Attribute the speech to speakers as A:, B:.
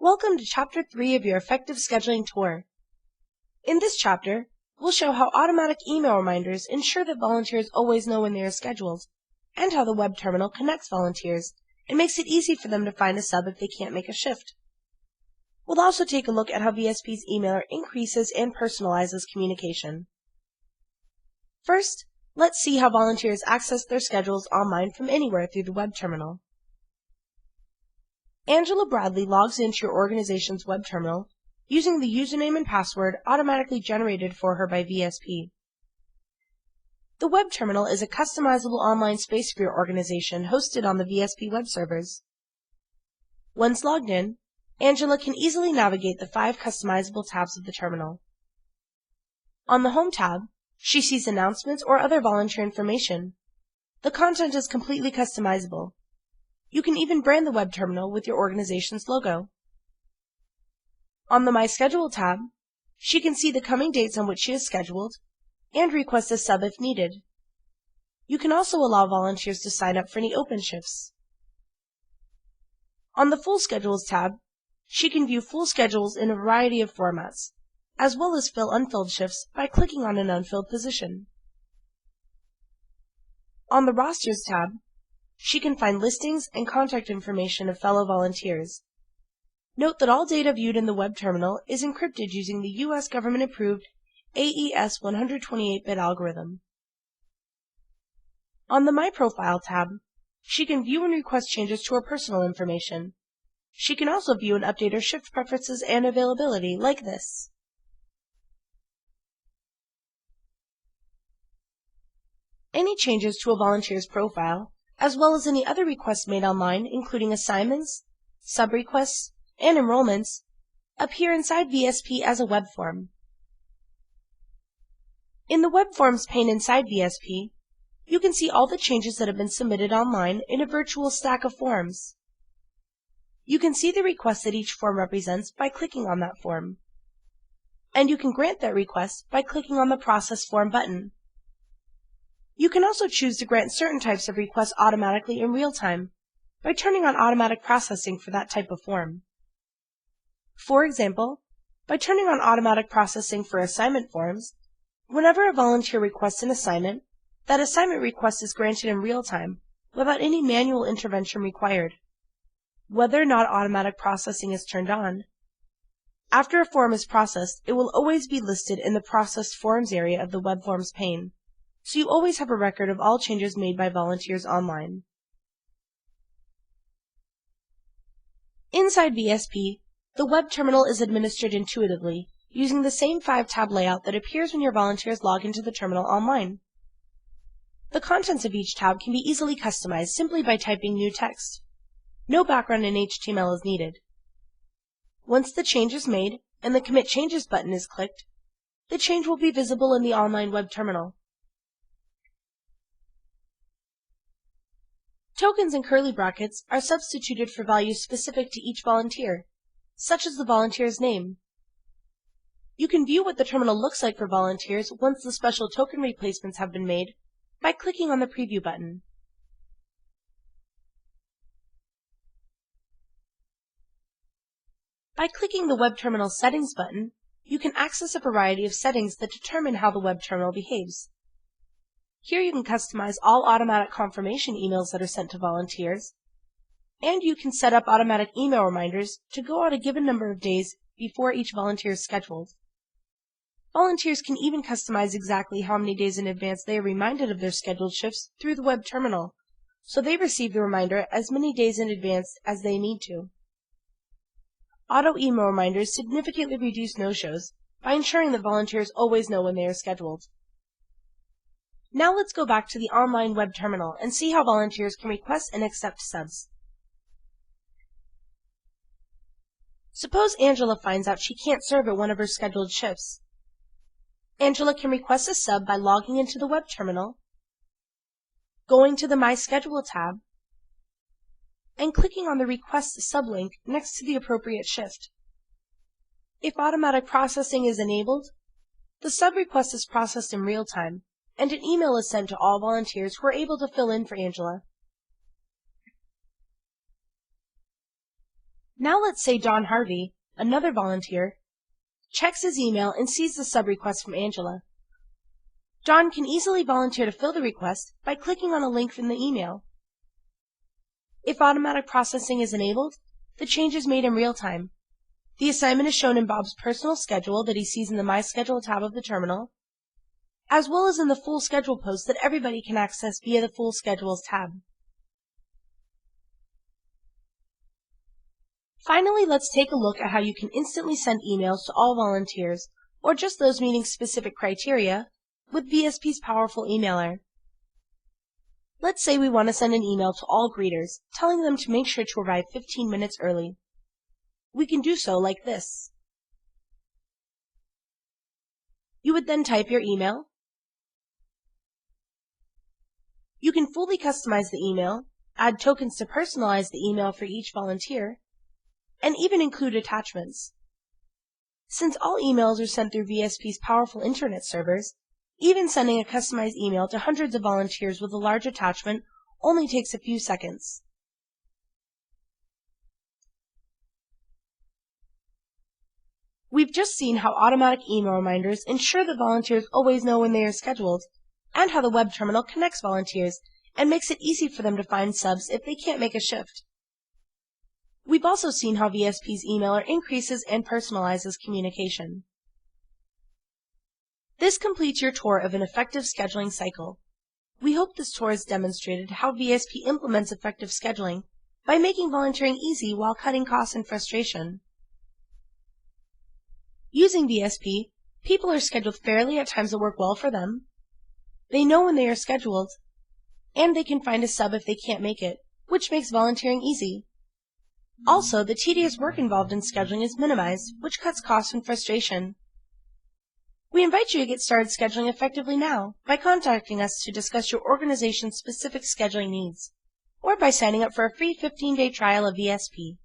A: Welcome to Chapter 3 of your Effective Scheduling Tour. In this chapter, we'll show how automatic email reminders ensure that volunteers always know when they are scheduled, and how the web terminal connects volunteers and makes it easy for them to find a sub if they can't make a shift. We'll also take a look at how VSP's emailer increases and personalizes communication. First, let's see how volunteers access their schedules online from anywhere through the web terminal. Angela Bradley logs into your organization's web terminal using the username and password automatically generated for her by VSP. The web terminal is a customizable online space for your organization hosted on the VSP web servers. Once logged in, Angela can easily navigate the 5 customizable tabs of the terminal. On the Home tab, she sees announcements or other volunteer information. The content is completely customizable. You can even brand the web terminal with your organization's logo. On the My Schedule tab, she can see the coming dates on which she is scheduled and request a sub if needed. You can also allow volunteers to sign up for any open shifts. On the Full Schedules tab, she can view full schedules in a variety of formats, as well as fill unfilled shifts by clicking on an unfilled position. On the Rosters tab, she can find listings and contact information of fellow volunteers. Note that all data viewed in the web terminal is encrypted using the U.S. government-approved AES 128-bit algorithm. On the My Profile tab, she can view and request changes to her personal information. She can also view and update her shift preferences and availability like this. Any changes to a volunteer's profile, as well as any other requests made online, including assignments, sub-requests, and enrollments, appear inside VSP as a web form. In the Web Forms pane inside VSP, you can see all the changes that have been submitted online in a virtual stack of forms. You can see the request that each form represents by clicking on that form. And you can grant that request by clicking on the Process Form button. You can also choose to grant certain types of requests automatically in real time by turning on automatic processing for that type of form. For example, by turning on automatic processing for assignment forms, whenever a volunteer requests an assignment, that assignment request is granted in real time without any manual intervention required. Whether or not automatic processing is turned on, after a form is processed, it will always be listed in the Processed Forms area of the Web Forms pane, so you always have a record of all changes made by volunteers online. Inside VSP, the web terminal is administered intuitively, using the same 5-tab layout that appears when your volunteers log into the terminal online. The contents of each tab can be easily customized simply by typing new text. No background in HTML is needed. Once the change is made and the Commit Changes button is clicked, the change will be visible in the online web terminal. Tokens and curly brackets are substituted for values specific to each volunteer, such as the volunteer's name. You can view what the terminal looks like for volunteers once the special token replacements have been made by clicking on the Preview button. By clicking the Web Terminal Settings button, you can access a variety of settings that determine how the web terminal behaves. Here you can customize all automatic confirmation emails that are sent to volunteers, and you can set up automatic email reminders to go out a given number of days before each volunteer is scheduled. Volunteers can even customize exactly how many days in advance they are reminded of their scheduled shifts through the web terminal, so they receive the reminder as many days in advance as they need to. Auto email reminders significantly reduce no-shows by ensuring that volunteers always know when they are scheduled. Now let's go back to the online web terminal and see how volunteers can request and accept subs. Suppose Angela finds out she can't serve at one of her scheduled shifts. Angela can request a sub by logging into the web terminal, going to the My Schedule tab, and clicking on the Request Sub link next to the appropriate shift. If automatic processing is enabled, the sub request is processed in real time, and an email is sent to all volunteers who are able to fill in for Angela. Now let's say Don Harvey, another volunteer, checks his email and sees the sub request from Angela. Don can easily volunteer to fill the request by clicking on a link from the email. If automatic processing is enabled, the change is made in real time. The assignment is shown in Bob's personal schedule that he sees in the My Schedule tab of the terminal, as well as in the full schedule post that everybody can access via the Full Schedules tab. Finally, let's take a look at how you can instantly send emails to all volunteers, or just those meeting specific criteria, with VSP's powerful emailer. Let's say we want to send an email to all greeters, telling them to make sure to arrive 15 minutes early. We can do so like this. You would then type your email. You can fully customize the email, add tokens to personalize the email for each volunteer, and even include attachments. Since all emails are sent through VSP's powerful internet servers, even sending a customized email to hundreds of volunteers with a large attachment only takes a few seconds. We've just seen how automatic email reminders ensure that volunteers always know when they are scheduled, and how the web terminal connects volunteers and makes it easy for them to find subs if they can't make a shift. We've also seen how VSP's emailer increases and personalizes communication. This completes your tour of an effective scheduling cycle. We hope this tour has demonstrated how VSP implements effective scheduling by making volunteering easy while cutting costs and frustration. Using VSP, people are scheduled fairly at times that work well for them. They know when they are scheduled, and they can find a sub if they can't make it, which makes volunteering easy. Also, the tedious work involved in scheduling is minimized, which cuts costs and frustration. We invite you to get started scheduling effectively now by contacting us to discuss your organization's specific scheduling needs, or by signing up for a free 15-day trial of VSP.